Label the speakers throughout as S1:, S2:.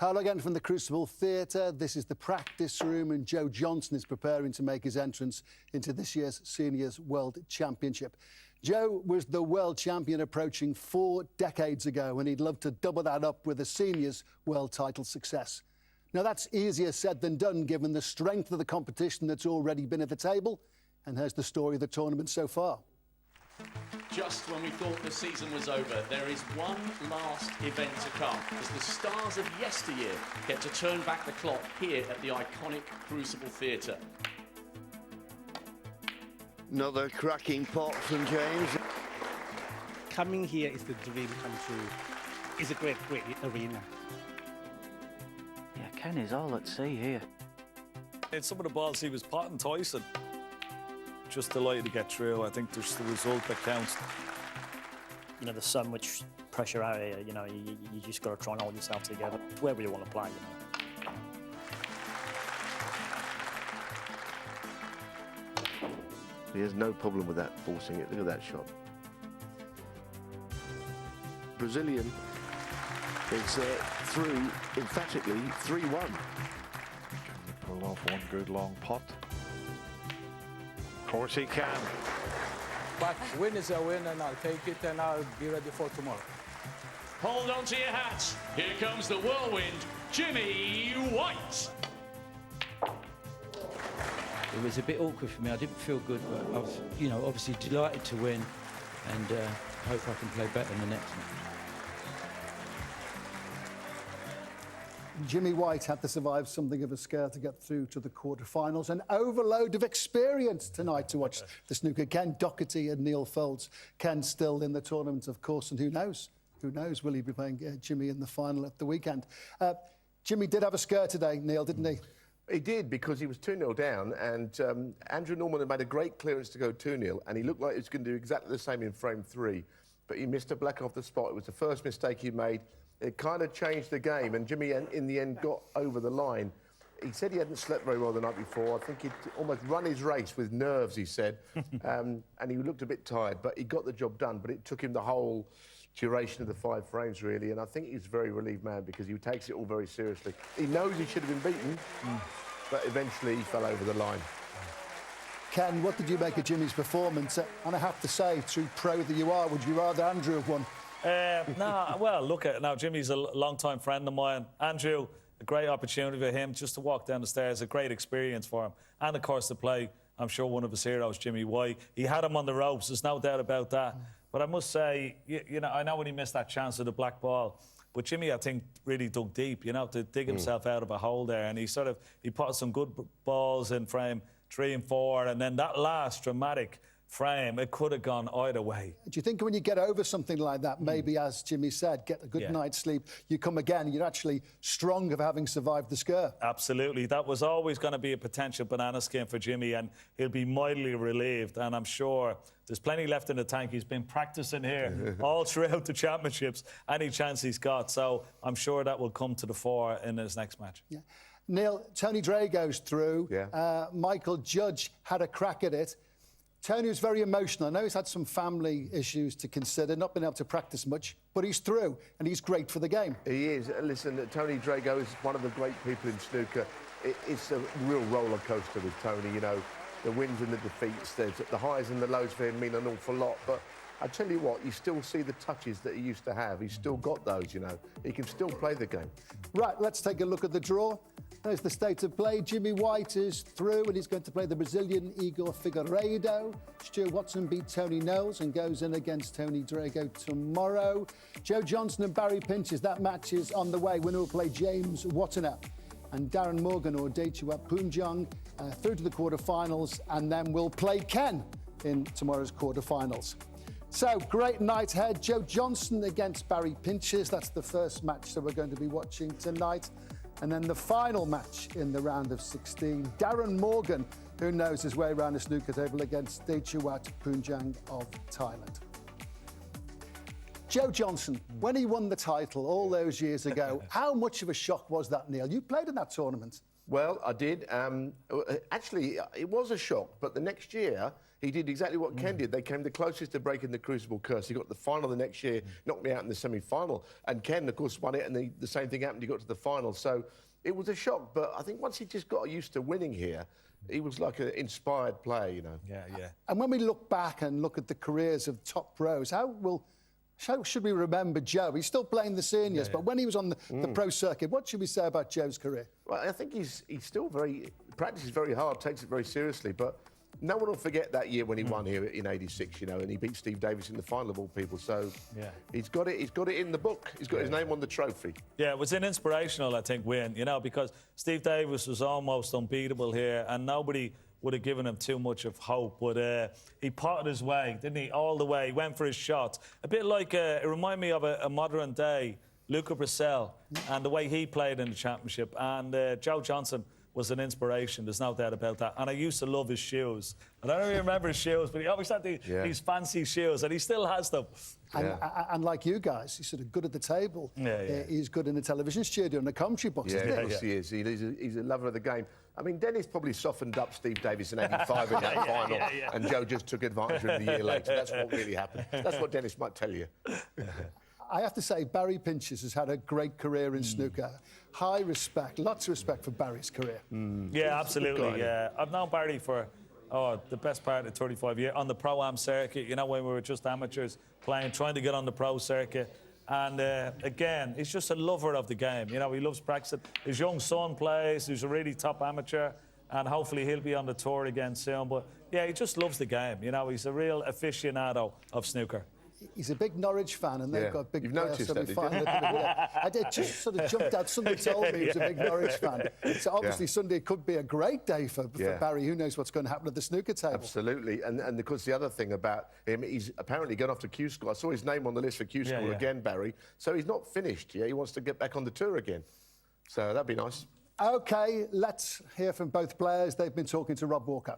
S1: Hello again from the Crucible Theatre. This is the practice room, and Joe Johnson is preparing to make his entrance into this year's Seniors World Championship. Joe was the world champion approaching 4 decades ago, and he'd love to double that up with a Seniors World title success. Now, that's easier said than done, given the strength of the competition that's already been at the table. And here's the story of the tournament so far.
S2: Just when we thought the season was over, there is one last event to come as the stars of yesteryear get to turn back the clock here at the iconic Crucible Theatre.
S3: Another cracking pot from James.
S4: Coming here is the dream come true. It's a great arena.
S5: Yeah, Ken is all at sea here.
S6: In some of the balls he was potting Tyson. Just delighted to get through. I think there's the result that counts.
S7: You know, there's so much pressure out here, you know, you just got to try and hold yourself together. Wherever you want to play, you know.
S3: He has no problem with that, forcing it. Look at that shot. Brazilian is through emphatically 3-1.
S8: Pull off one good long pot. Of course he can.
S9: But win is a win, and I'll take it, and I'll be ready for tomorrow.
S2: Hold on to your hats. Here comes the whirlwind, Jimmy White.
S10: It was a bit awkward for me. I didn't feel good, but I was, you know, obviously delighted to win, and hope I can play better in the next match.
S1: Jimmy White had to survive something of a scare to get through to the quarterfinals. An overload of experience tonight to watch the snooker. Ken Doherty and Neil Folds. Ken still in the tournament, of course, and who knows? Who knows? Will he be playing Jimmy in the final at the weekend? Jimmy did have a scare today, Neil, didn't he?
S11: He did, because he was 2-0 down, and Andrew Norman had made a great clearance to go 2-0, and he looked like he was going to do exactly the same in frame 3, but he missed a black off the spot. It was the first mistake he made. It kind of changed the game, and Jimmy, in the end, got over the line. He said he hadn't slept very well the night before. I think he'd almost run his race with nerves, he said, and he looked a bit tired, but he got the job done. But it took him the whole duration of the 5 frames, really, and I think he's a very relieved man because he takes it all very seriously. He knows he should have been beaten, but eventually he fell over the line.
S1: Ken, what did you make of Jimmy's performance? And I have to say, true pro that you are, would you rather Andrew have won?
S6: No, well, look at it now. Jimmy's a long-time friend of mine. Andrew, a great opportunity for him just to walk down the stairs, a great experience for him. And, of course, to play, I'm sure, one of his heroes, Jimmy White. He had him on the ropes, there's no doubt about that. But I must say, you know, I know when he missed that chance of the black ball, but Jimmy, I think, really dug deep, you know, to dig himself out of a hole there. And he put some good balls in frame 3 and 4, and then that last dramatic frame, it could have gone either way.
S1: Do you think when you get over something like that, maybe, as Jimmy said, get a good night's sleep, you come again, you're actually stronger for having survived the scare?
S6: Absolutely. That was always going to be a potential banana skin for Jimmy, and he'll be mightily relieved, and I'm sure there's plenty left in the tank. He's been practising here all throughout the championships, any chance he's got, so I'm sure that will come to the fore in his next match. Yeah.
S1: Neil, Tony Drago's through. Michael Judge had a crack at it. Tony was very emotional. I know he's had some family issues to consider, not been able to practice much, but he's through, and he's great for the game.
S11: He is. Listen, Tony Drago is one of the great people in snooker. It's a real roller coaster with Tony, you know. The wins and the defeats, there's the highs and the lows for him mean an awful lot, but I tell you what, you still see the touches that he used to have. He's still got those, you know. He can still play the game.
S1: Right, let's take a look at the draw. There's the state of play. Jimmy White is through, and he's going to play the Brazilian Igor Figueiredo. Stuart Watson beat Tony Knowles and goes in against Tony Drago tomorrow. Joe Johnson and Barry Pinches, that match is on the way. Winner will play James Wattener. And Darren Morgan or Dechua Punjang through to the quarterfinals, and then we'll play Ken in tomorrow's quarterfinals. So, great night ahead. Joe Johnson against Barry Pinches. That's the first match that we're going to be watching tonight. And then the final match in the round of 16, Darren Morgan, who knows his way around the snooker table, against Dechua Punjang of Thailand. Joe Johnson, when he won the title all those years ago, how much of a shock was that, Neil? You played in that tournament.
S11: Well, I did. Actually, it was a shock, but the next year he did exactly what Ken did. They came the closest to breaking the Crucible curse. He got to the final the next year, knocked me out in the semi-final, and Ken, of course, won it, and the same thing happened. He got to the final, so it was a shock. But I think once he just got used to winning here, he was like an inspired player, you know.
S6: Yeah, yeah.
S1: And when we look back and look at the careers of top pros, how should we remember Joe? He's still playing the seniors, but when he was on the pro circuit, what should we say about Joe's career?
S11: Well, I think he's still practices very hard, takes it very seriously, but no one will forget that year when he won here in '86, you know, and he beat Steve Davis in the final of all people. So he's got it in the book. He's got his name on the trophy.
S6: Yeah, it was an inspirational, I think, win, you know, because Steve Davis was almost unbeatable here, and nobody would have given him too much of hope, but he potted his way, didn't he? All the way, went for his shots. A bit like, it reminded me of a modern day Luca Brissell and the way he played in the championship. And Joe Johnson was an inspiration, there's no doubt about that. And I used to love his shoes. I don't really remember his shoes, but he always had these fancy shoes, and he still has them.
S1: And like you guys, he's sort of good at the table. He's good in the television studio and the commentary box, isn't he?
S11: Of course he is. He's a lover of the game. I mean, Dennis probably softened up Steve Davis in '85 in that final, and Joe just took advantage of it the year later. That's what really happened. That's what Dennis might tell you.
S1: I have to say, Barry Pinches has had a great career in snooker. High respect, lots of respect for Barry's career.
S6: Yeah, absolutely, yeah. I've known Barry for, the best part of 35 years, on the Pro-Am circuit, you know, when we were just amateurs playing, trying to get on the pro circuit. And again, he's just a lover of the game. You know, he loves practicing. His young son plays, he's a really top amateur, and hopefully he'll be on the tour again soon. But yeah, he just loves the game. You know, he's a real aficionado of snooker.
S1: He's a big Norwich fan, and they've got big
S11: semi-final.
S1: I did just sort of jumped out. Somebody told me he was a big Norwich fan. So obviously Sunday could be a great day for Barry. Who knows what's going to happen at the snooker table?
S11: Absolutely. And of course, the other thing about him, he's apparently gone off to Q School. I saw his name on the list for Q School again, Barry. So he's not finished. Yeah, he wants to get back on the tour again. So that'd be nice.
S1: OK, let's hear from both players. They've been talking to Rob Walker.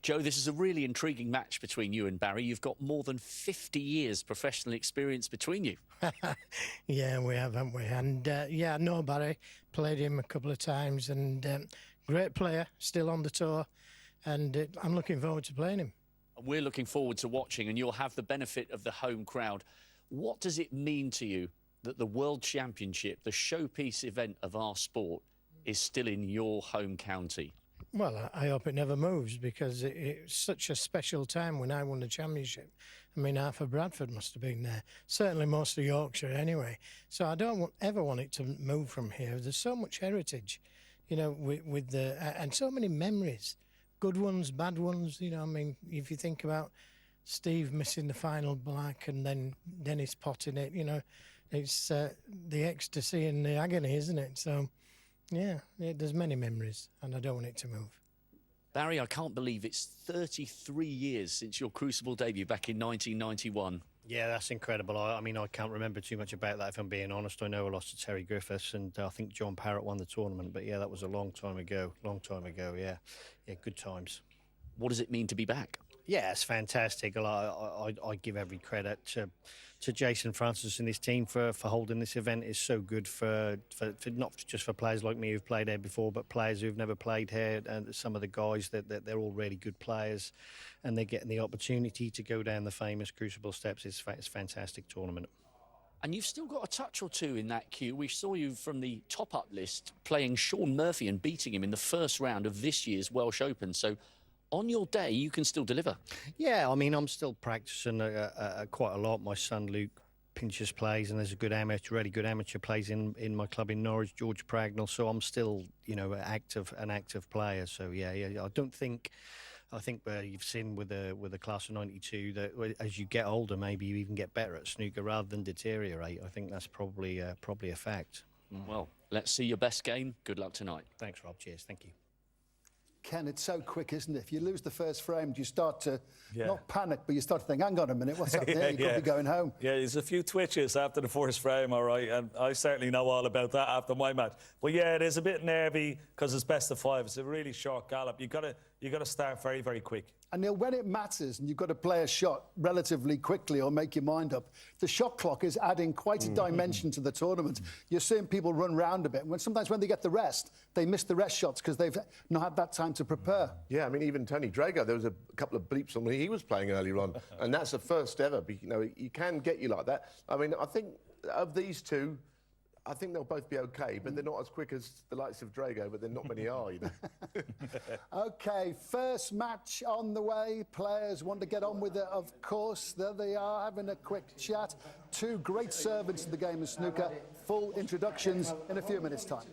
S2: Joe, this is a really intriguing match between you and Barry. You've got more than 50 years professional experience between you.
S5: Yeah, we have, haven't we? And, yeah, I know Barry. Played him a couple of times, and great player, still on the tour. And I'm looking forward to playing him.
S2: We're looking forward to watching, and you'll have the benefit of the home crowd. What does it mean to you that the World Championship, the showpiece event of our sport, is still in your home county?
S5: Well, I hope it never moves, because it's such a special time when I won the championship. I mean, half of Bradford must have been there. Certainly most of Yorkshire anyway. So I don't ever want it to move from here. There's so much heritage, you know, with the... and so many memories. Good ones, bad ones, you know. I mean, if you think about Steve missing the final black and then Dennis potting it, you know, it's the ecstasy and the agony, isn't it? So... yeah, there's many memories, and I don't want it to move.
S2: Barry, I can't believe it's 33 years since your Crucible debut back in 1991.
S7: Yeah, that's incredible. I mean, I can't remember too much about that, if I'm being honest. I know I lost to Terry Griffiths, and I think John Parrott won the tournament. But, yeah, that was a long time ago, yeah. Yeah, good times.
S2: What does it mean to be back?
S7: Yeah, it's fantastic. I give every credit to Jason Francis and his team for holding this event. It's so good for not just for players like me who've played here before, but players who've never played here. And some of the guys that they're all really good players, and they're getting the opportunity to go down the famous Crucible steps. It's a fantastic tournament.
S2: And you've still got a touch or two in that queue. We saw you from the top-up list playing Sean Murphy and beating him in the first round of this year's Welsh Open. So on your day, you can still deliver.
S7: Yeah, I mean, I'm still practicing quite a lot. My son Luke Pinches plays, and there's a good amateur, really good amateur plays in my club in Norwich, George Pragnell. So I'm still, you know, an active player. So yeah, I think you've seen with the class of '92 that as you get older, maybe you even get better at snooker rather than deteriorate. I think that's probably a fact.
S2: Well, let's see your best game. Good luck tonight.
S7: Thanks, Rob. Cheers. Thank you.
S1: Ken, it's so quick, isn't it? If you lose the first frame, you start to not panic, but you start to think, hang on a minute, what's happening there? You could be going home.
S6: Yeah, there's a few twitches after the first frame, all right, and I certainly know all about that after my match. But yeah, it is a bit nervy because it's best of five. It's a really short gallop. You got to start very, very quick.
S1: And Neil, when it matters and you've got to play a shot relatively quickly or make your mind up, the shot clock is adding quite a dimension to the tournament. You're seeing people run round a bit. Sometimes when they get the rest, they miss the rest shots because they've not had that time to prepare.
S11: Yeah, I mean, even Tony Drago, there was a couple of bleeps on when he was playing earlier on, and that's the first ever. You know, he can get you like that. I mean, I think of these two, I think they'll both be okay, but they're not as quick as the likes of Drago, but then not many are, you know.
S1: OK, first match on the way. Players want to get on with it, of course. There they are, having a quick chat. Two great servants in the game of snooker. Full introductions in a few minutes' time.